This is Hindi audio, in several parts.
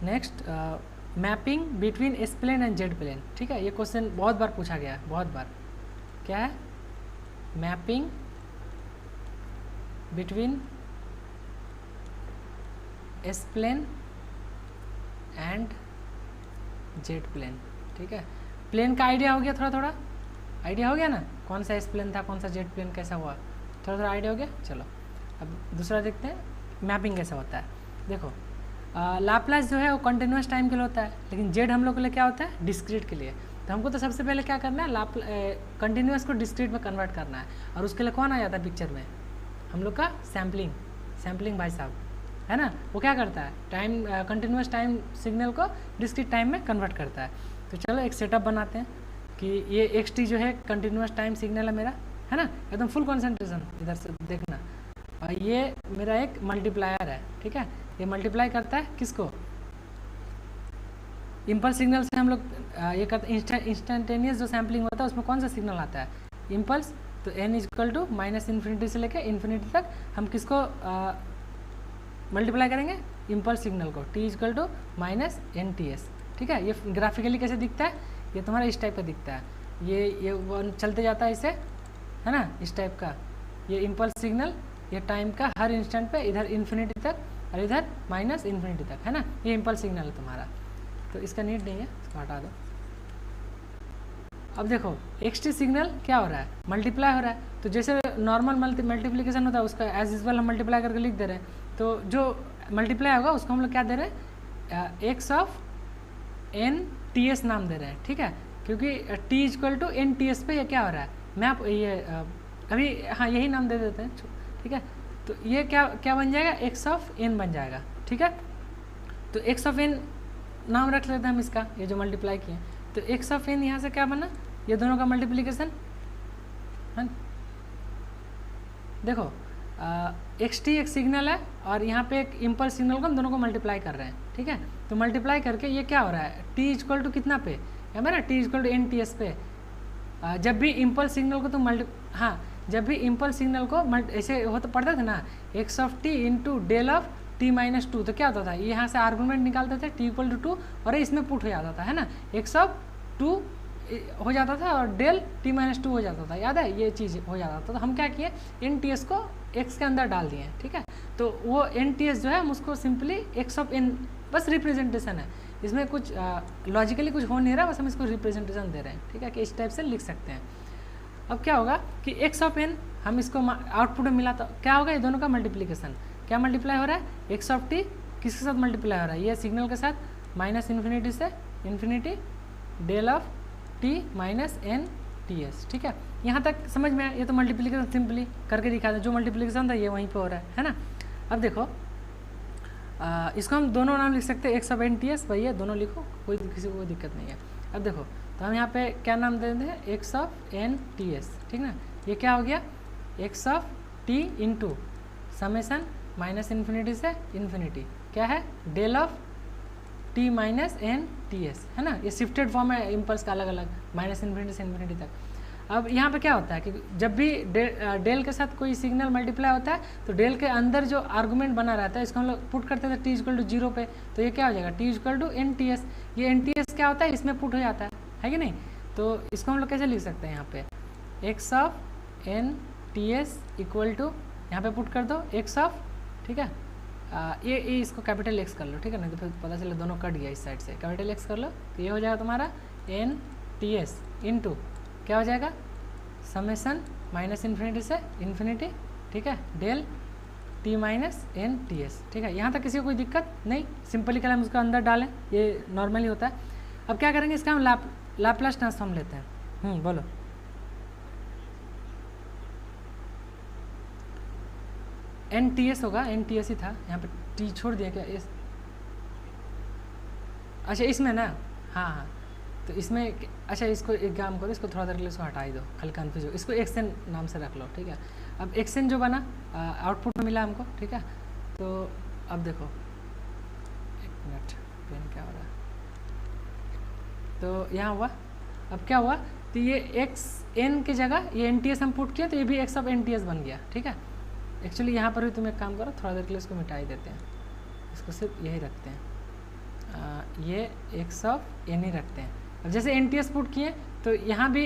Next mapping between S plane and Z plane. ठीक है, ये क्वेश्चन बहुत बार पूछा गया है, बहुत बार। क्या है? Mapping between S plane and Z plane. ठीक है, प्लेन का आइडिया हो गया, थोड़ा थोड़ा आइडिया हो गया ना, कौन सा एस प्लेन था, कौन सा जेड प्लेन, कैसा हुआ, थोड़ा थोड़ा आइडिया हो गया। चलो अब दूसरा देखते हैं मैपिंग कैसा होता है। देखो लाप्लास जो है वो कंटिन्यूस टाइम के लिए होता है, लेकिन जेड हम लोग के लिए क्या होता है? डिस्क्रीट के लिए। तो हमको तो सबसे पहले क्या करना है, कंटिन्यूस को डिस्क्रीट में कन्वर्ट करना है, और उसके लिए कौन आ जाता है पिक्चर में? हम लोग का सैम्पलिंग भाई साहब, है ना। वो क्या करता है? टाइम कंटिन्यूस टाइम सिग्नल को डिस्क्रीट टाइम में कन्वर्ट करता है। तो चलो एक सेटअप बनाते हैं कि ये xt जो है कंटिन्यूस टाइम सिग्नल है मेरा, है ना, एकदम फुल कंसंट्रेशन, इधर से देखना। और ये मेरा एक मल्टीप्लायर है। ठीक है, ये मल्टीप्लाई करता है किसको? इम्पल्स सिग्नल से हम लोग ये करते हैं। इंस्टेंटेनियस जो सैम्पलिंग होता है उसमें कौन सा सिग्नल आता है? इम्पल्स। तो n इक्वल टू -इन्फिनिटी से लेकर इन्फिनिटी तक हम किसको मल्टीप्लाई करेंगे? इम्पल्स सिग्नल को। t equal to -NTS। ठीक है, ये ग्राफिकली कैसे दिखता है? ये तुम्हारा इस टाइप का दिखता है, ये चलते जाता है इसे, है ना, इस टाइप का। ये इम्पल्स सिग्नल ये टाइम का हर इंस्टेंट पे इधर इन्फिनिटी तक और इधर -इन्फिनिटी तक, है ना, ये इम्पल्स सिग्नल है तुम्हारा। तो इसका नीड नहीं है, इसको हटा दो। अब देखो xt सिग्नल क्या हो रहा है? मल्टीप्लाई हो रहा है। तो जैसे नॉर्मल मल्टीप्लिकेशन होता है उसका एज यूजुअल हम मल्टीप्लाई करके लिख दे रहे हैं। तो जो मल्टीप्लाई होगा उसको हम लोग क्या दे रहे हैं? x ऑफ NTS नाम दे रहे हैं। ठीक है, क्योंकि t इक्वल टू NTS पे ये क्या हो रहा है? मैप ये अभी हाँ यही नाम दे देते हैं। ठीक है, तो ये क्या बन जाएगा? x ऑफ n बन जाएगा। ठीक है, तो x ऑफ n नाम रख लेते हैं हम इसका, ये जो मल्टीप्लाई किए। तो x ऑफ n यहाँ से क्या बना? ये दोनों का मल्टीप्लिकेशन है। देखो xt एक सिग्नल है और यहाँ पे एक इम्पल्स सिग्नल को हम दोनों को मल्टीप्लाई कर रहे हैं। ठीक है, तो मल्टीप्लाई करके ये क्या हो रहा है? t इक्वल टू कितना पे है मेरा? t इक्वल टू NTS पे। जब भी इम्पल्स सिग्नल को तुम जब भी इम्पल्स सिग्नल को ऐसे होता पढ़ते थे ना, x of t into del of t-2, तो क्या होता था? यहाँ से आर्गूमेंट निकालते थे t इक्वल टू 2 और इसमें पुट हो जाता था, है ना, x ऑफ 2 हो जाता था और डेल t-2 हो जाता था। याद है, ये चीज़ हो जाता था। तो हम क्या किए? NTS को x के अंदर डाल दिए। ठीक है, तो वो NTS जो है हम उसको सिंपली x ऑफ n, बस रिप्रेजेंटेशन है, इसमें कुछ लॉजिकली कुछ हो नहीं रहा, बस हम इसको रिप्रेजेंटेशन दे रहे हैं। ठीक है, कि इस टाइप से लिख सकते हैं। अब क्या होगा कि x ऑफ n हम इसको आउटपुट में मिला, तो क्या होगा? ये दोनों का मल्टीप्लिकेशन क्या मल्टीप्लाई हो रहा है? x ऑफ t किसके साथ मल्टीप्लाई हो रहा है? ये सिग्नल के साथ, -इन्फिनिटी से इन्फिनिटी डेल ऑफ t-NTS। ठीक है, यहाँ तक समझ में आया? ये तो मल्टीप्लिकेशन सिंपली करके दिखा था, जो मल्टीप्लिकेशन था ये वहीं पे हो रहा है ना। अब देखो इसको हम दोनों नाम लिख सकते हैं, x ऑफ NTS, भाई ये दोनों लिखो, किसी को कोई दिक्कत नहीं है। अब देखो तो हम यहाँ पे क्या नाम दे देते हैं? x of NTS। ठीक ना, ये क्या हो गया? x of t into summation -infinity से इन्फिनिटी, क्या है? डेल ऑफ t-NTS, है ना। ये शिफ्टेड फॉर्म है इम्पल्स का अलग अलग, -इन्फिनिटी से इन्फिनिटी तक। अब यहाँ पे क्या होता है कि जब भी डेल के साथ कोई सिग्नल मल्टीप्लाई होता है तो डेल के अंदर जो आर्गूमेंट बना रहता है इसको हम लोग पुट करते थे t इक्वल टू 0 पे। तो ये क्या हो जाएगा? t equal to NTS। ये NTS क्या होता है? इसमें पुट हो जाता है कि नहीं। तो इसको हम लोग कैसे लिख सकते हैं? यहाँ पे x of NTS equal to, यहाँ पे पुट कर दो x ऑफ, ठीक है, ये इसको कैपिटल X कर लो। ठीक है, नहीं तो फिर पता चले दोनों कट गया इस साइड से, कैपिटल X कर लो। तो ये हो जाएगा तुम्हारा NTS इंटू क्या हो जाएगा? समेसन -इन्फिनिटी से इन्फिनिटी, ठीक है, डेल t-NTS। ठीक है, यहाँ तक किसी को कोई दिक्कत नहीं? सिंपली कल हम उसको अंदर डालें, ये नॉर्मली होता है। अब क्या करेंगे? इसका हम लाप्लास ट्रांसफॉर्म लेते हैं। बोलो। NTS होगा, NTS ही था, यहाँ पे t छोड़ दिया क्या? अच्छा इसमें ना, हाँ, तो इसमें अच्छा इसको एक काम करो, इसको थोड़ा देर के लिए इसको हटा ही दो, खाली कन्फ्यूज हो, इसको एक्सन नाम से रख लो। ठीक है, अब एक्सन जो बना आउटपुट में मिला हमको। ठीक है, तो अब देखो, एक मिनट, पेन क्या हो रहा है? तो यहाँ हुआ, अब क्या हुआ? तो ये xn की जगह ये NTS हम पुट किया, तो ये भी x ऑफ NTS बन गया। ठीक है, एक्चुअली यहाँ पर भी तुम एक काम करो, थोड़ा देर के लिए इसको मिटा ही देते हैं, इसको सिर्फ यही रखते हैं। ये एक्स ऑफ एन ही रखते हैं। अब जैसे एन टी एस पुट किए तो यहाँ भी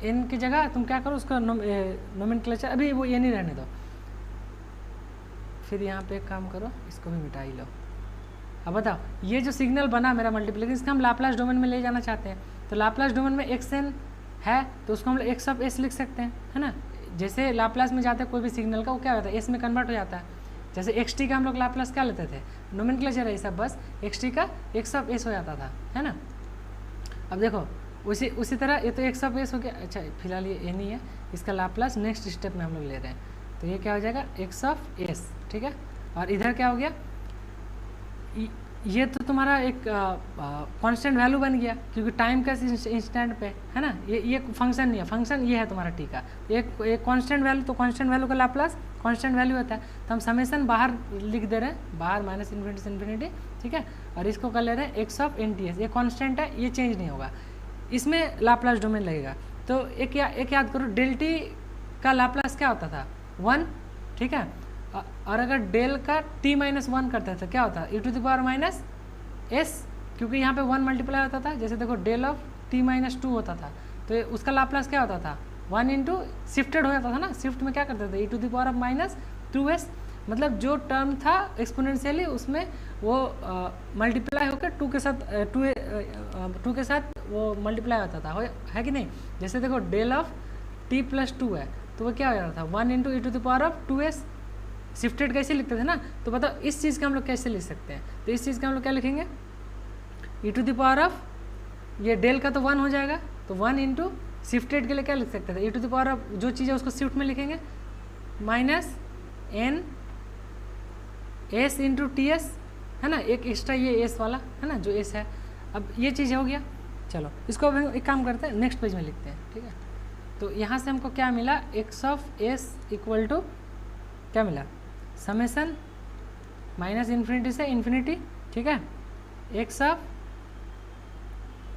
एन की जगह तुम क्या करो, उसका नोमेनक्लेचर अभी वो एन ही रहने दो। फिर यहाँ पे एक काम करो, इसको भी मिटा ही लो। अब बताओ, ये जो सिग्नल बना मेरा मल्टीप्लिकेशन, इसका हम लाप्लास डोमेन में ले जाना चाहते हैं। तो लाप्लास डोमेन में एक्स एन है तो उसको हम लोग एक्स ऑफ एस लिख सकते हैं, है ना। जैसे लाप्लास में जाते हैं कोई भी सिग्नल का, वो क्या होता है, एस में कन्वर्ट हो जाता है। जैसे एक्स टी का हम लोग लाप्लास क्या लेते थे, नोमेनक्लेचर है सब, बस एक्स टी का एक्स ऑफ एस हो जाता था, है ना। अब देखो उसी तरह ये तो एक्स ऑफ एस हो गया। अच्छा फिलहाल ये एन ही है, इसका लाप्लास नेक्स्ट स्टेप में हम लोग ले रहे हैं। तो ये क्या हो जाएगा, एक्स ऑफ एस, ठीक है। और इधर क्या हो गया, ये तो तुम्हारा एक कांस्टेंट वैल्यू बन गया, क्योंकि टाइम का इंस्टेंट पे, है ना। ये फंक्शन नहीं है, फंक्शन ये है तुम्हारा टी का एक कांस्टेंट वैल्यू। तो कांस्टेंट वैल्यू का लाप्लास कांस्टेंट वैल्यू होता है। तो हम समेशन बाहर लिख दे रहे हैं, बाहर माइनस इन्फिनिटी से इन्फिनिटी, ठीक है। और इसको कर ले रहे हैं x of n t s. ये कांस्टेंट है, ये चेंज नहीं होगा, इसमें लाप्लास डोमेन लगेगा। तो एक याद करो, डेल टी का लाप्लास क्या होता था, 1, ठीक है। और अगर डेल का t माइनस 1 करते थे क्या होता है, e to the power minus s, क्योंकि यहाँ पे 1 मल्टीप्लाई होता था। जैसे देखो डेल ऑफ t माइनस 2 होता था, तो उसका लाप्लास क्या होता था, 1 इंटू शिफ्टेड हो जाता था ना। शिफ्ट में क्या करते थे, e to the power of minus 2s, मतलब जो टर्म था एक्सपोनेंशियली उसमें वो मल्टीप्लाई होकर 2 के साथ 2 के साथ वो मल्टीप्लाई होता था, है कि नहीं। जैसे देखो डेल ऑफ t प्लस 2 है, तो वो क्या हो जाता था, 1 into e to the power of 2s। Shifted कैसे लिखते थे ना, तो बताओ इस चीज़ का हम लोग कैसे लिख सकते हैं। तो इस चीज़ का हम लोग क्या लिखेंगे, ई टू द पावर ऑफ, ये डेल का तो 1 हो जाएगा, तो 1 इंटू शिफ्टेड के लिए क्या लिख सकते थे, e to the power of जो चीज़ है उसको शिफ्ट में लिखेंगे, minus n s into t s, है ना। एक एक्स्ट्रा ये एस वाला है ना, जो एस है। अब ये चीज़ हो गया। चलो इसको अब एक काम करते हैं, नेक्स्ट पेज में लिखते हैं, ठीक है। तो यहाँ से हमको क्या मिला, x of s equal to क्या मिला, समेशन माइनस इन्फिनिटी से इन्फिनिटी, ठीक है। एक्स ऑफ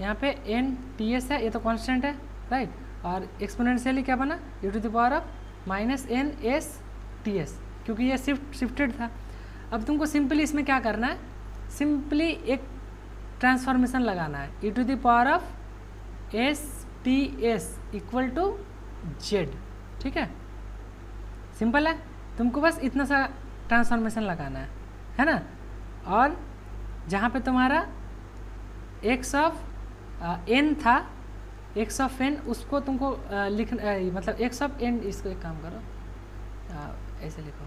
यहाँ पे एन टी एस है, ये तो कांस्टेंट है, राइट। और एक्सपोनेंशियली क्या बना, e to the power of minus n s T s, क्योंकि ये शिफ्टेड था। अब तुमको सिंपली इसमें क्या करना है, सिंपली एक ट्रांसफॉर्मेशन लगाना है, e to the power of s T s equal to z, ठीक है। सिंपल है, तुमको बस इतना सा ट्रांसफॉर्मेशन लगाना है ना। और जहाँ पे तुम्हारा एक्स ऑफ एन था, एक्स ऑफ एन, उसको तुमको लिखना, मतलब एक्स ऑफ एन, इसको एक काम करो ऐसे लिखो,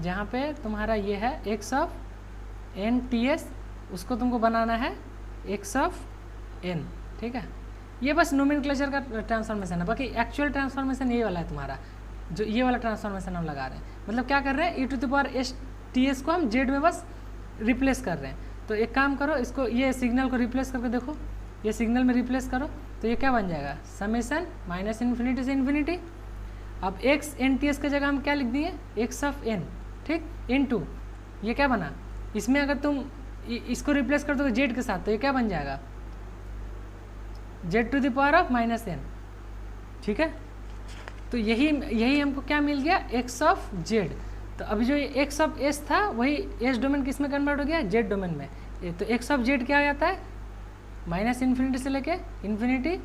जहाँ पे तुम्हारा ये है x of n t s, उसको तुमको बनाना है एक्स ऑफ एन, ठीक है। ये बस नोमेनक्लेचर का ट्रांसफॉर्मेशन है, बाकी एक्चुअल ट्रांसफॉर्मेशन ये वाला है तुम्हारा, जो ये वाला ट्रांसफॉर्मेशन हम लगा रहे हैं। मतलब क्या कर रहे हैं, E to the power S T S को हम जेड में बस रिप्लेस कर रहे हैं। तो एक काम करो, इसको ये सिग्नल को रिप्लेस करके देखो, ये सिग्नल में रिप्लेस करो तो ये क्या बन जाएगा, समेशन माइनस इन्फिनिटी से इन्फिनिटी। अब एक्स एन टी एस की जगह हम क्या लिख दिए, एक्स ऑफ एन, ठीक, इन टू ये क्या बना, इसमें अगर तुम इसको रिप्लेस कर दो जेड के साथ तो ये क्या बन जाएगा, z to the power of minus n, ठीक है। तो यही हमको क्या मिल गया, एक्स ऑफ जेड। तो अभी जो ये एक्स ऑफ एस था वही एस डोमेन किस में कन्वर्ट हो गया, जेड डोमेन में। तो एक्स ऑफ जेड क्या हो जाता है, माइनस इन्फिनिटी से लेके infinity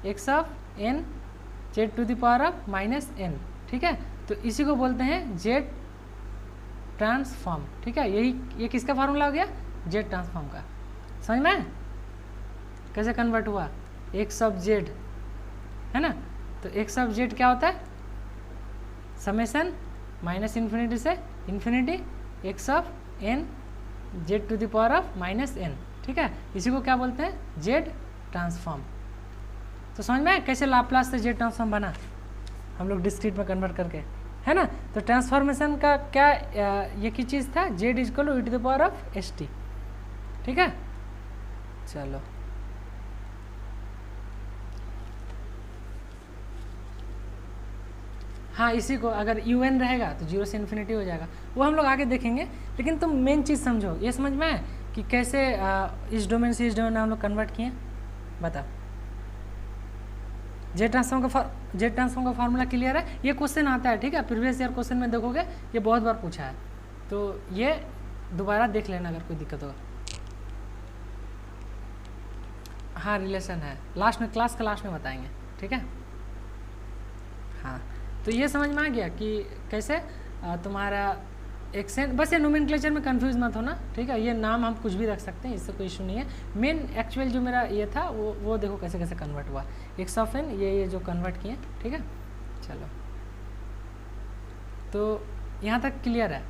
x of n z to the power of minus n, ठीक है। तो इसी को बोलते हैं जेड ट्रांसफॉर्म, ठीक है। ये किसका फार्मूला हो गया, जेड ट्रांसफॉर्म का। समझ में कैसे कन्वर्ट हुआ, एक्स ऑफ जेड, है ना। तो एक्स ऑफ जेड क्या होता है, समेशन माइनस इन्फिनिटी से infinity x of n z to the power of minus n, ठीक है। इसी को क्या बोलते हैं, जेड ट्रांसफॉर्म। तो समझ में कैसे लाप्लास से जेड ट्रांसफॉर्म बना, हम लोग डिस्क्रीट में कन्वर्ट करके, है ना। तो ट्रांसफॉर्मेशन का क्या ये की चीज़ था, z equal to e to the power of s t, ठीक है। चलो हाँ, इसी को अगर यू एन रहेगा तो 0 से इन्फिनिटी हो जाएगा, वो हम लोग आगे देखेंगे। लेकिन तुम मेन चीज़ समझो, ये समझ में है कि कैसे इस डोमेन से इस डोमेन में हम लोग कन्वर्ट किए, बताओ। जेड ट्रांसफॉर्म का फार्मूला क्लियर है, ये क्वेश्चन आता है, ठीक है। प्रीवियस ईयर क्वेश्चन में देखोगे ये बहुत बार पूछा है। तो ये दोबारा देख लेना अगर कोई दिक्कत होगा। हाँ रिलेशन है, लास्ट में क्लास के लास्ट में बताएंगे, ठीक है। हाँ तो ये समझ में आ गया कि कैसे तुम्हारा एक्सेंट, बस ये नोमेनक्लेचर में कंफ्यूज मत होना, ठीक है। ये नाम हम कुछ भी रख सकते हैं, इससे कोई इशू नहीं है। मेन एक्चुअल जो मेरा ये था वो देखो कैसे कैसे कन्वर्ट हुआ, एक्स ऑफ एन ये जो कन्वर्ट किए, ठीक है। चलो तो यहाँ तक क्लियर है।